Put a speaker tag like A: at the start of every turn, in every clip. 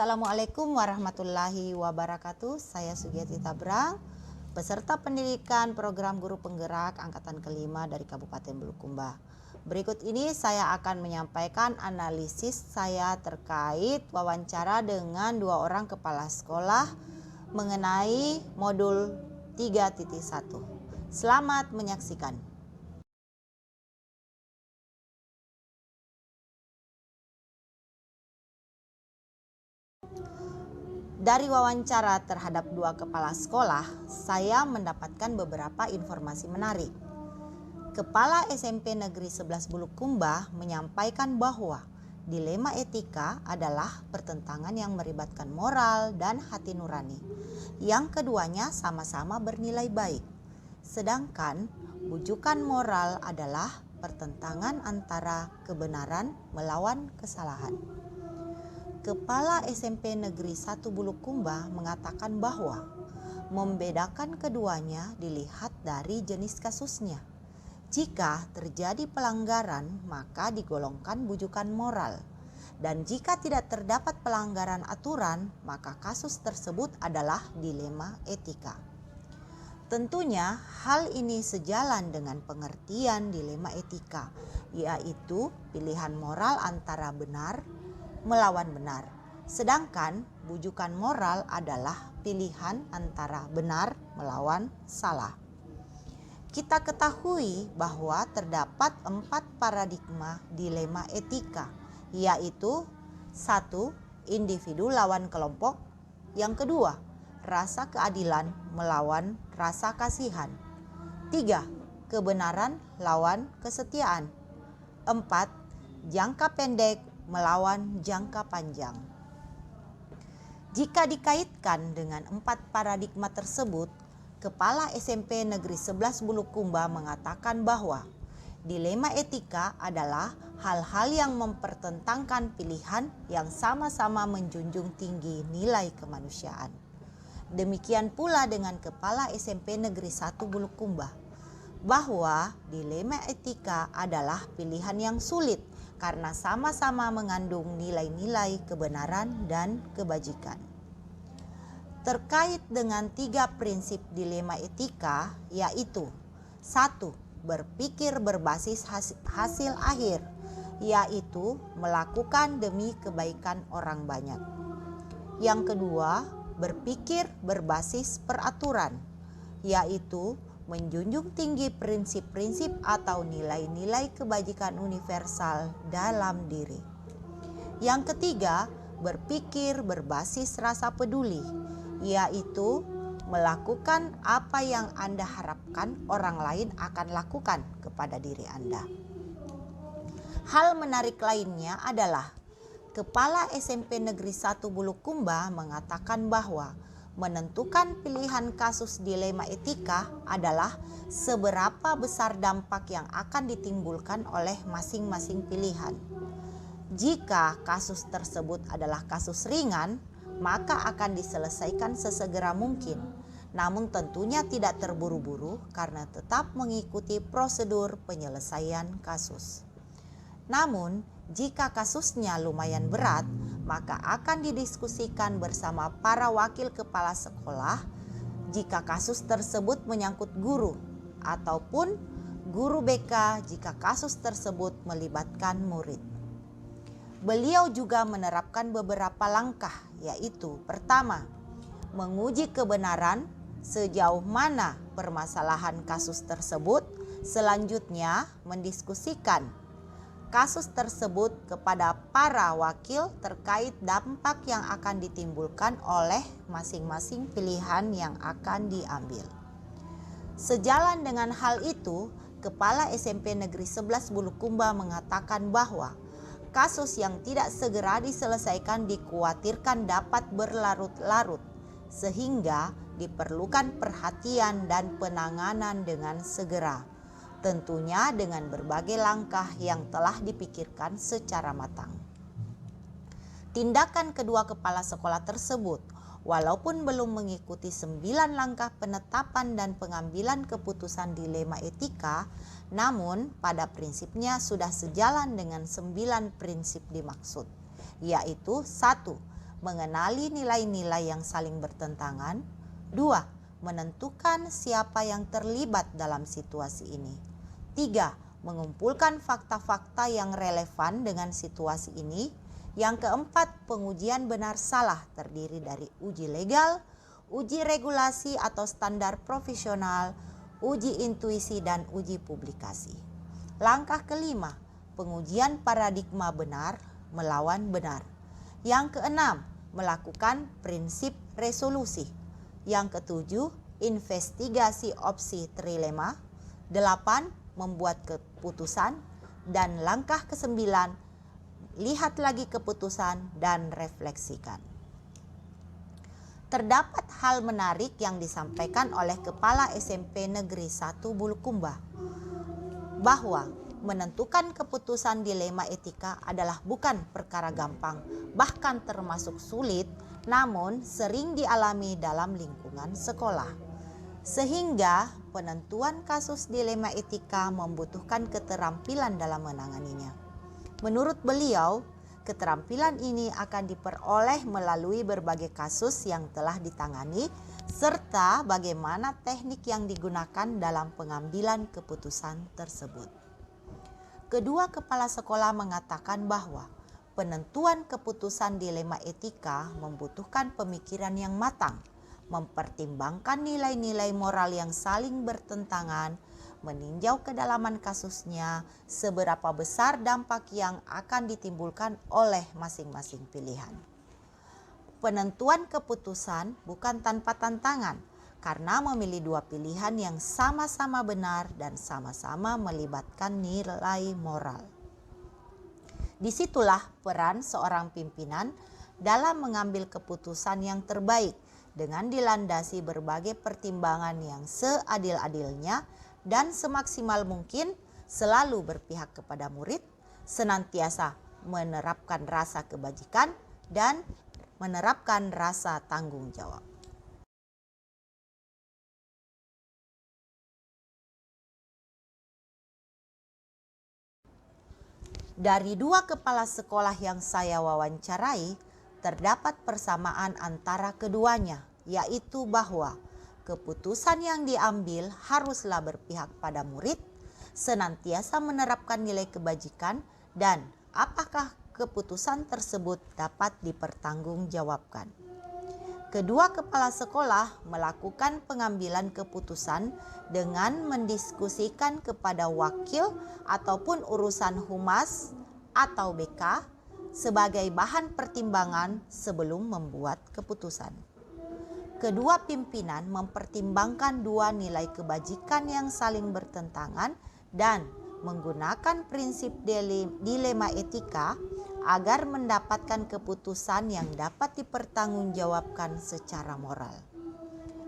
A: Assalamualaikum warahmatullahi wabarakatuh. Saya Sugiyati Tabrang, peserta pendidikan program guru penggerak angkatan kelima dari Kabupaten Bulukumba. Berikut ini saya akan menyampaikan analisis saya terkait wawancara dengan 2 orang kepala sekolah mengenai modul 3.1. Selamat menyaksikan. Dari wawancara terhadap 2 kepala sekolah, saya mendapatkan beberapa informasi menarik. Kepala SMP Negeri 11 Bulukumba menyampaikan bahwa dilema etika adalah pertentangan yang melibatkan moral dan hati nurani. Yang keduanya sama-sama bernilai baik. Sedangkan bujukan moral adalah pertentangan antara kebenaran melawan kesalahan. Kepala SMP Negeri 1 Bulukumba mengatakan bahwa membedakan keduanya dilihat dari jenis kasusnya. Jika terjadi pelanggaran, maka digolongkan bujukan moral. Dan jika tidak terdapat pelanggaran aturan, maka kasus tersebut adalah dilema etika. Tentunya hal ini sejalan dengan pengertian dilema etika, yaitu pilihan moral antara benar melawan benar. Sedangkan bujukan moral adalah pilihan antara benar melawan salah. Kita ketahui bahwa terdapat 4 paradigma dilema etika, yaitu 1. Individu lawan kelompok. Yang kedua, rasa keadilan melawan rasa kasihan. 3. Kebenaran lawan kesetiaan. 4. Jangka pendek melawan jangka panjang. Jika dikaitkan dengan 4 paradigma tersebut, Kepala SMP Negeri 11 Bulukumba mengatakan bahwa dilema etika adalah hal-hal yang mempertentangkan pilihan yang sama-sama menjunjung tinggi nilai kemanusiaan. Demikian pula dengan Kepala SMP Negeri 1 Bulukumba, bahwa dilema etika adalah pilihan yang sulit karena sama-sama mengandung nilai-nilai kebenaran dan kebajikan. Terkait dengan 3 prinsip dilema etika, yaitu 1. Berpikir berbasis hasil akhir, yaitu melakukan demi kebaikan orang banyak. Yang kedua, berpikir berbasis peraturan, yaitu menjunjung tinggi prinsip-prinsip atau nilai-nilai kebajikan universal dalam diri. Yang ketiga, berpikir berbasis rasa peduli, yaitu melakukan apa yang Anda harapkan orang lain akan lakukan kepada diri Anda. Hal menarik lainnya adalah Kepala SMP Negeri 1 Bulukumba mengatakan bahwa menentukan pilihan kasus dilema etika adalah seberapa besar dampak yang akan ditimbulkan oleh masing-masing pilihan. Jika kasus tersebut adalah kasus ringan, maka akan diselesaikan sesegera mungkin. Namun tentunya tidak terburu-buru karena tetap mengikuti prosedur penyelesaian kasus. Namun, jika kasusnya lumayan berat, maka akan didiskusikan bersama para wakil kepala sekolah jika kasus tersebut menyangkut guru, ataupun guru BK jika kasus tersebut melibatkan murid. Beliau juga menerapkan beberapa langkah, yaitu pertama, menguji kebenaran sejauh mana permasalahan kasus tersebut, selanjutnya mendiskusikan kasus tersebut kepada para wakil terkait dampak yang akan ditimbulkan oleh masing-masing pilihan yang akan diambil. Sejalan dengan hal itu, Kepala SMP Negeri 11 Bulukumba mengatakan bahwa kasus yang tidak segera diselesaikan dikhawatirkan dapat berlarut-larut, sehingga diperlukan perhatian dan penanganan dengan segera. Tentunya dengan berbagai langkah yang telah dipikirkan secara matang. Tindakan kedua kepala sekolah tersebut, walaupun belum mengikuti 9 langkah penetapan dan pengambilan keputusan dilema etika, namun pada prinsipnya sudah sejalan dengan 9 prinsip dimaksud, yaitu 1. mengenali nilai-nilai yang saling bertentangan. 2. Menentukan siapa yang terlibat dalam situasi ini. 3. Mengumpulkan fakta-fakta yang relevan dengan situasi ini. Yang keempat, pengujian benar salah terdiri dari uji legal, uji regulasi atau standar profesional, uji intuisi, dan uji publikasi. Langkah kelima, pengujian paradigma benar melawan benar. Yang keenam, melakukan prinsip resolusi. Yang ketujuh, investigasi opsi trilema. 8. Membuat keputusan. Dan langkah kesembilan, lihat lagi keputusan dan refleksikan. Terdapat hal menarik yang disampaikan oleh Kepala SMP Negeri 1 Bulukumba, bahwa menentukan keputusan dilema etika adalah bukan perkara gampang, bahkan termasuk sulit, namun sering dialami dalam lingkungan sekolah. Sehingga penentuan kasus dilema etika membutuhkan keterampilan dalam menanganinya. Menurut beliau, keterampilan ini akan diperoleh melalui berbagai kasus yang telah ditangani serta bagaimana teknik yang digunakan dalam pengambilan keputusan tersebut. Kedua kepala sekolah mengatakan bahwa penentuan keputusan dilema etika membutuhkan pemikiran yang matang, mempertimbangkan nilai-nilai moral yang saling bertentangan, meninjau kedalaman kasusnya, seberapa besar dampak yang akan ditimbulkan oleh masing-masing pilihan. Penentuan keputusan bukan tanpa tantangan, karena memilih dua pilihan yang sama-sama benar dan sama-sama melibatkan nilai moral. Disitulah peran seorang pimpinan dalam mengambil keputusan yang terbaik dengan dilandasi berbagai pertimbangan yang seadil-adilnya dan semaksimal mungkin, selalu berpihak kepada murid, senantiasa menerapkan rasa kebajikan dan menerapkan rasa tanggung jawab. Dari dua kepala sekolah yang saya wawancarai, terdapat persamaan antara keduanya, yaitu bahwa keputusan yang diambil haruslah berpihak pada murid, senantiasa menerapkan nilai kebajikan, dan apakah keputusan tersebut dapat dipertanggungjawabkan. Kedua kepala sekolah melakukan pengambilan keputusan dengan mendiskusikan kepada wakil ataupun urusan humas atau BK sebagai bahan pertimbangan sebelum membuat keputusan. Kedua pimpinan mempertimbangkan dua nilai kebajikan yang saling bertentangan dan menggunakan prinsip dilema etika agar mendapatkan keputusan yang dapat dipertanggungjawabkan secara moral.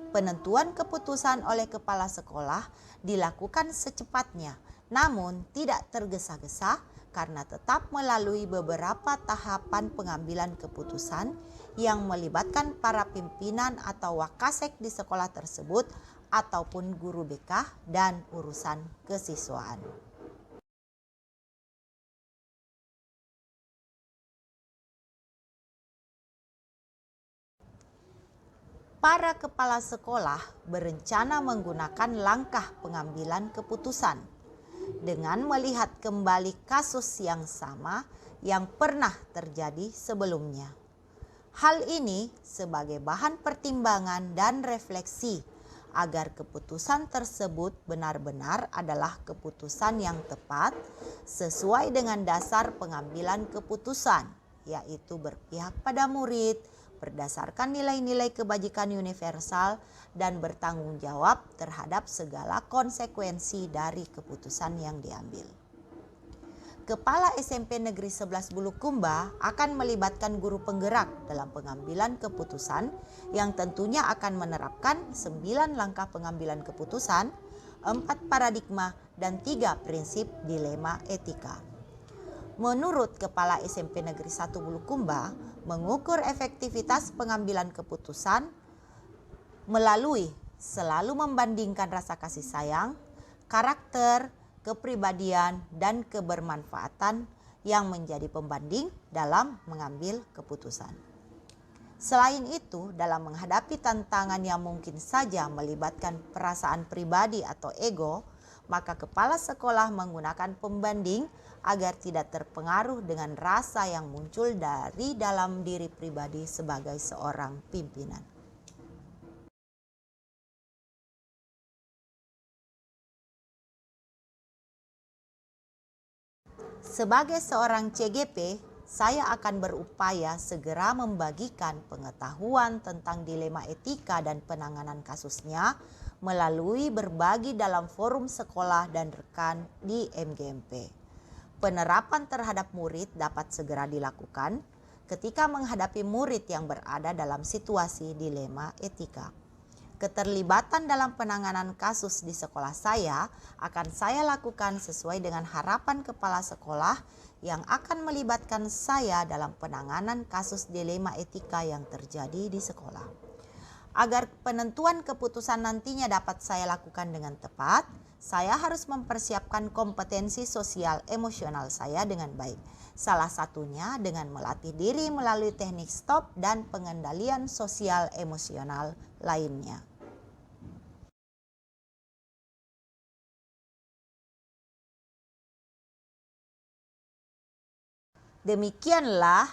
A: Penentuan keputusan oleh kepala sekolah dilakukan secepatnya, namun tidak tergesa-gesa karena tetap melalui beberapa tahapan pengambilan keputusan yang melibatkan para pimpinan atau wakasek di sekolah tersebut ataupun guru BK dan urusan kesiswaan. Para kepala sekolah berencana menggunakan langkah pengambilan keputusan dengan melihat kembali kasus yang sama yang pernah terjadi sebelumnya. Hal ini sebagai bahan pertimbangan dan refleksi agar keputusan tersebut benar-benar adalah keputusan yang tepat sesuai dengan dasar pengambilan keputusan, yaitu berpihak pada murid, berdasarkan nilai-nilai kebajikan universal, dan bertanggung jawab terhadap segala konsekuensi dari keputusan yang diambil. Kepala SMP Negeri 11 Bulukumba akan melibatkan guru penggerak dalam pengambilan keputusan yang tentunya akan menerapkan 9 langkah pengambilan keputusan, 4 paradigma, dan 3 prinsip dilema etika. Menurut Kepala SMP Negeri 1 Bulukumba, mengukur efektivitas pengambilan keputusan melalui selalu membandingkan rasa kasih sayang, karakter, kepribadian, dan kebermanfaatan yang menjadi pembanding dalam mengambil keputusan. Selain itu, dalam menghadapi tantangan yang mungkin saja melibatkan perasaan pribadi atau ego, maka kepala sekolah menggunakan pembanding agar tidak terpengaruh dengan rasa yang muncul dari dalam diri pribadi sebagai seorang pimpinan. Sebagai seorang CGP, saya akan berupaya segera membagikan pengetahuan tentang dilema etika dan penanganan kasusnya melalui berbagi dalam forum sekolah dan rekan di MGMP. Penerapan terhadap murid dapat segera dilakukan ketika menghadapi murid yang berada dalam situasi dilema etika. Keterlibatan dalam penanganan kasus di sekolah saya akan saya lakukan sesuai dengan harapan kepala sekolah yang akan melibatkan saya dalam penanganan kasus dilema etika yang terjadi di sekolah. Agar penentuan keputusan nantinya dapat saya lakukan dengan tepat, saya harus mempersiapkan kompetensi sosial emosional saya dengan baik. Salah satunya dengan melatih diri melalui teknik stop dan pengendalian sosial emosional lainnya. Demikianlah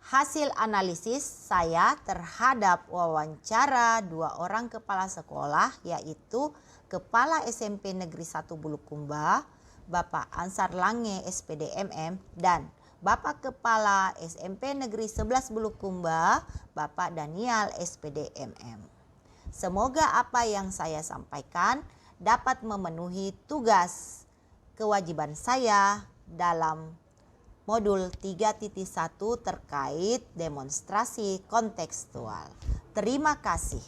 A: hasil analisis saya terhadap wawancara 2 orang kepala sekolah, yaitu Kepala SMP Negeri 1 Bulukumba, Bapak Ansar Lange SPD MM, dan Bapak Kepala SMP Negeri 11 Bulukumba, Bapak Daniel SPD MM. Semoga apa yang saya sampaikan dapat memenuhi tugas kewajiban saya dalam Modul 3.1 terkait demonstrasi kontekstual. Terima kasih.